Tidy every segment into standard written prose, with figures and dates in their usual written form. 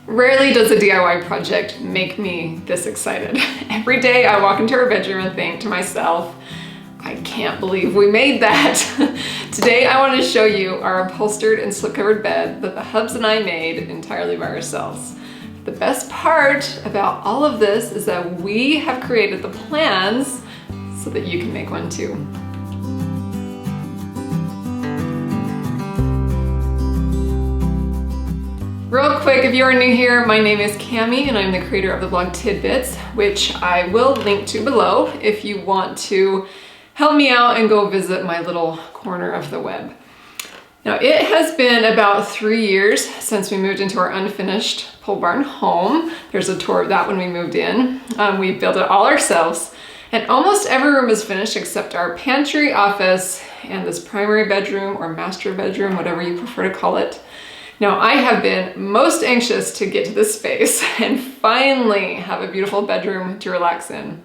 Rarely does a DIY project make me this excited. Every day I walk into our bedroom and think to myself, I can't believe we made that. Today I want to show you our upholstered and slipcovered bed that the hubs and I made entirely by ourselves. The best part about all of this is that we have created the plans so that you can make one too. Real quick, if you are new here, my name is Cami and I'm the creator of the blog TIDBITS, which I will link to below if you want to help me out and go visit my little corner of the web. Now, it has been about 3 years since we moved into our unfinished pole barn home. There's a tour of that when we moved in. We built it all ourselves, and almost every room is finished except our pantry, office, and this primary bedroom or master bedroom, whatever you prefer to call it. Now, I have been most anxious to get to this space and finally have a beautiful bedroom to relax in.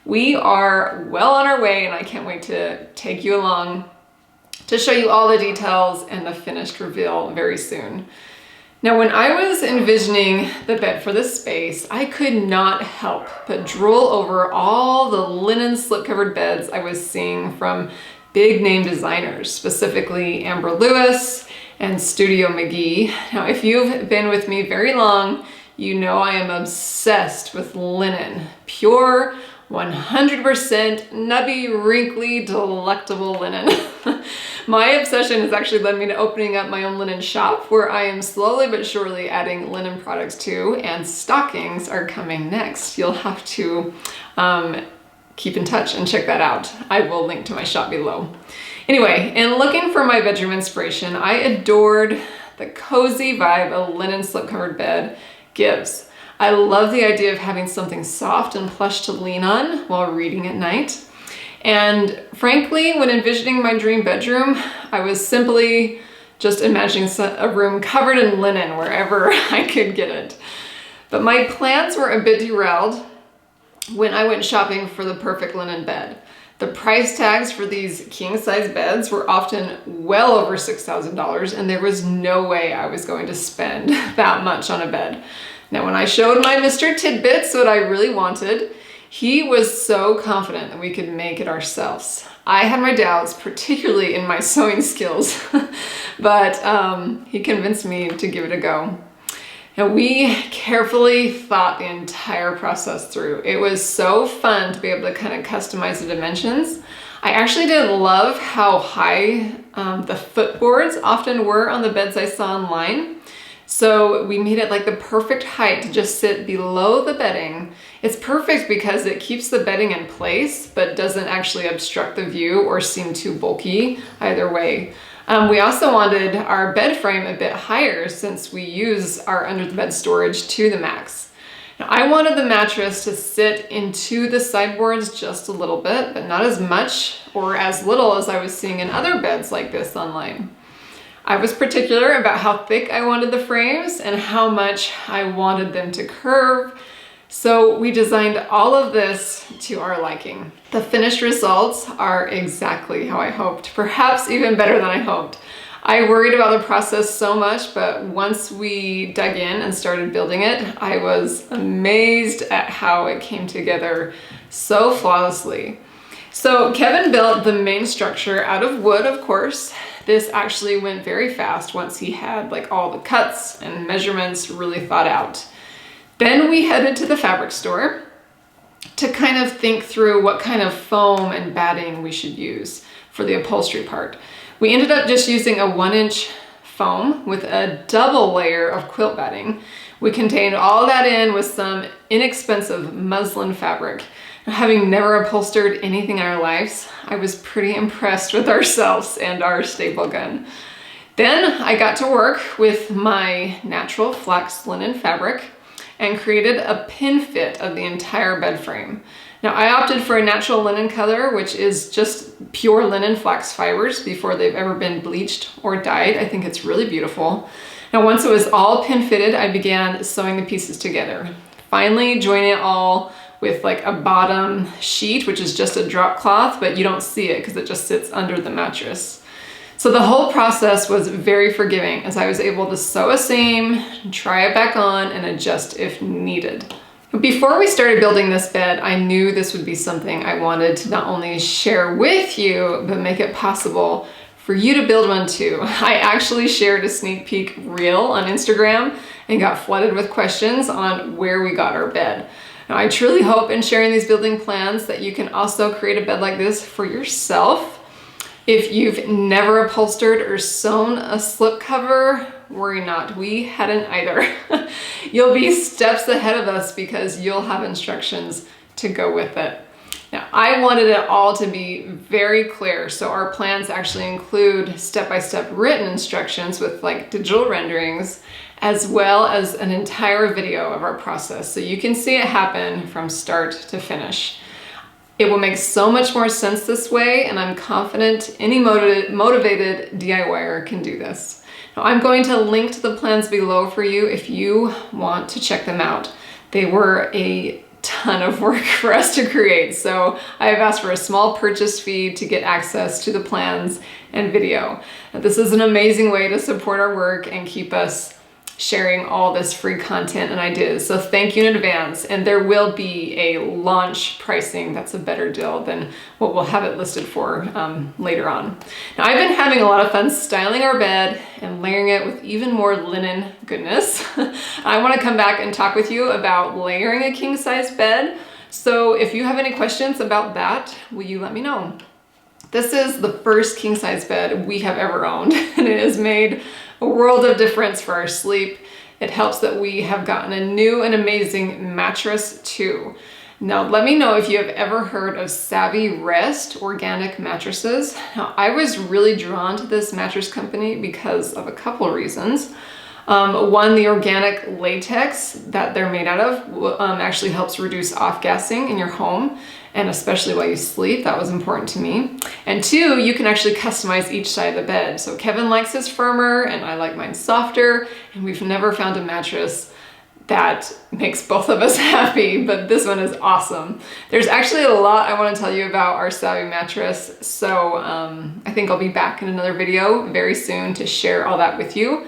We are well on our way and I can't wait to take you along to show you all the details and the finished reveal very soon. Now, when I was envisioning the bed for this space, I could not help but drool over all the linen slip-covered beds I was seeing from big name designers, specifically Amber Lewis and Studio McGee. Now, if you've been with me very long, you know I am obsessed with linen. Pure, 100% nubby, wrinkly, delectable linen. My obsession has actually led me to opening up my own linen shop where I am slowly but surely adding linen products to, and stockings are coming next. You'll have to keep in touch and check that out. I will link to my shop below. Anyway, in looking for my bedroom inspiration, I adored the cozy vibe a linen slipcovered bed gives. I love the idea of having something soft and plush to lean on while reading at night. And frankly, when envisioning my dream bedroom, I was simply just imagining a room covered in linen wherever I could get it. But my plans were a bit derailed when I went shopping for the perfect linen bed. The price tags for these king-size beds were often well over $6,000, and there was no way I was going to spend that much on a bed. Now, when I showed my Mr. TIDBITS what I really wanted, he was so confident that we could make it ourselves. I had my doubts, particularly in my sewing skills, but he convinced me to give it a go. And we carefully thought the entire process through. It was so fun to be able to kind of customize the dimensions. I actually did love how high the footboards often were on the beds I saw online. So we made it like the perfect height to just sit below the bedding. It's perfect because it keeps the bedding in place, but doesn't actually obstruct the view or seem too bulky either way. We also wanted our bed frame a bit higher since we use our under the bed storage to the max. Now, I wanted the mattress to sit into the sideboards just a little bit, but not as much or as little as I was seeing in other beds like this online. I was particular about how thick I wanted the frames and how much I wanted them to curve. So we designed all of this to our liking. The finished results are exactly how I hoped, perhaps even better than I hoped. I worried about the process so much, but once we dug in and started building it, I was amazed at how it came together so flawlessly. So Kevin built the main structure out of wood, of course. This actually went very fast once he had like all the cuts and measurements really thought out. Then we headed to the fabric store to kind of think through what kind of foam and batting we should use for the upholstery part. We ended up just using a 1-inch foam with a double layer of quilt batting. We contained all that in with some inexpensive muslin fabric. Having never upholstered anything in our lives, I was pretty impressed with ourselves and our staple gun. Then I got to work with my natural flax linen fabric and created a pin fit of the entire bed frame. Now, I opted for a natural linen color, which is just pure linen flax fibers before they've ever been bleached or dyed. I think it's really beautiful. Now, once it was all pin fitted, I began sewing the pieces together. Finally, joining it all with like a bottom sheet, which is just a drop cloth, but you don't see it because it just sits under the mattress. So the whole process was very forgiving as I was able to sew a seam, try it back on, and adjust if needed. Before we started building this bed, I knew this would be something I wanted to not only share with you, but make it possible for you to build one too. I actually shared a sneak peek reel on Instagram and got flooded with questions on where we got our bed. Now, I truly hope in sharing these building plans that you can also create a bed like this for yourself. If you've never upholstered or sewn a slipcover, worry not, we hadn't either. You'll be steps ahead of us because you'll have instructions to go with it. Now, I wanted it all to be very clear, so our plans actually include step-by-step written instructions with like digital renderings, as well as an entire video of our process, so you can see it happen from start to finish. It will make so much more sense this way, and I'm confident any motivated DIYer can do this. Now, I'm going to link to the plans below for you if you want to check them out. They were a ton of work for us to create, so I have asked for a small purchase fee to get access to the plans and video. Now, this is an amazing way to support our work and keep us sharing all this free content and ideas. So thank you in advance. And there will be a launch pricing that's a better deal than what we'll have it listed for later on. Now, I've been having a lot of fun styling our bed and layering it with even more linen goodness. I want to come back and talk with you about layering a king size bed. So if you have any questions about that, will you let me know? This is the first king size bed we have ever owned, and it has made a world of difference for our sleep. It helps that we have gotten a new and amazing mattress too. Now, let me know if you have ever heard of Savvy Rest organic mattresses. Now, I was really drawn to this mattress company because of a couple of reasons. One, the organic latex that they're made out of actually helps reduce off-gassing in your home, and especially while you sleep. That was important to me. And two, you can actually customize each side of the bed. So Kevin likes his firmer and I like mine softer, and we've never found a mattress that makes both of us happy, but this one is awesome. There's actually a lot I want to tell you about our Savvy mattress, so I think I'll be back in another video very soon to share all that with you.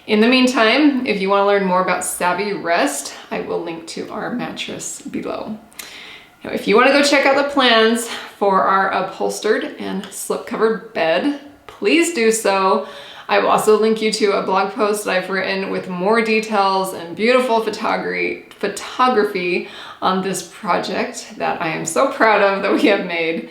In the meantime, if you want to learn more about Savvy Rest, I will link to our mattress below. Now, if you want to go check out the plans for our upholstered and slipcovered bed, please do so. I will also link you to a blog post that I've written with more details and beautiful photography on this project that I am so proud of that we have made.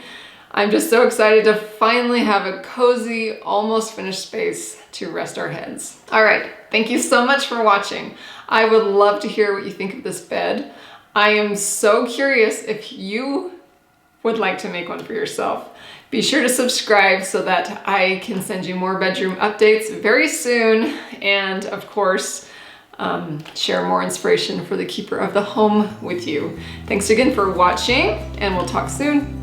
I'm just so excited to finally have a cozy, almost finished space to rest our heads. All right, thank you so much for watching. I would love to hear what you think of this bed. I am so curious if you would like to make one for yourself. Be sure to subscribe so that I can send you more bedroom updates very soon, and of course, share more inspiration for the keeper of the home with you. Thanks again for watching, and we'll talk soon.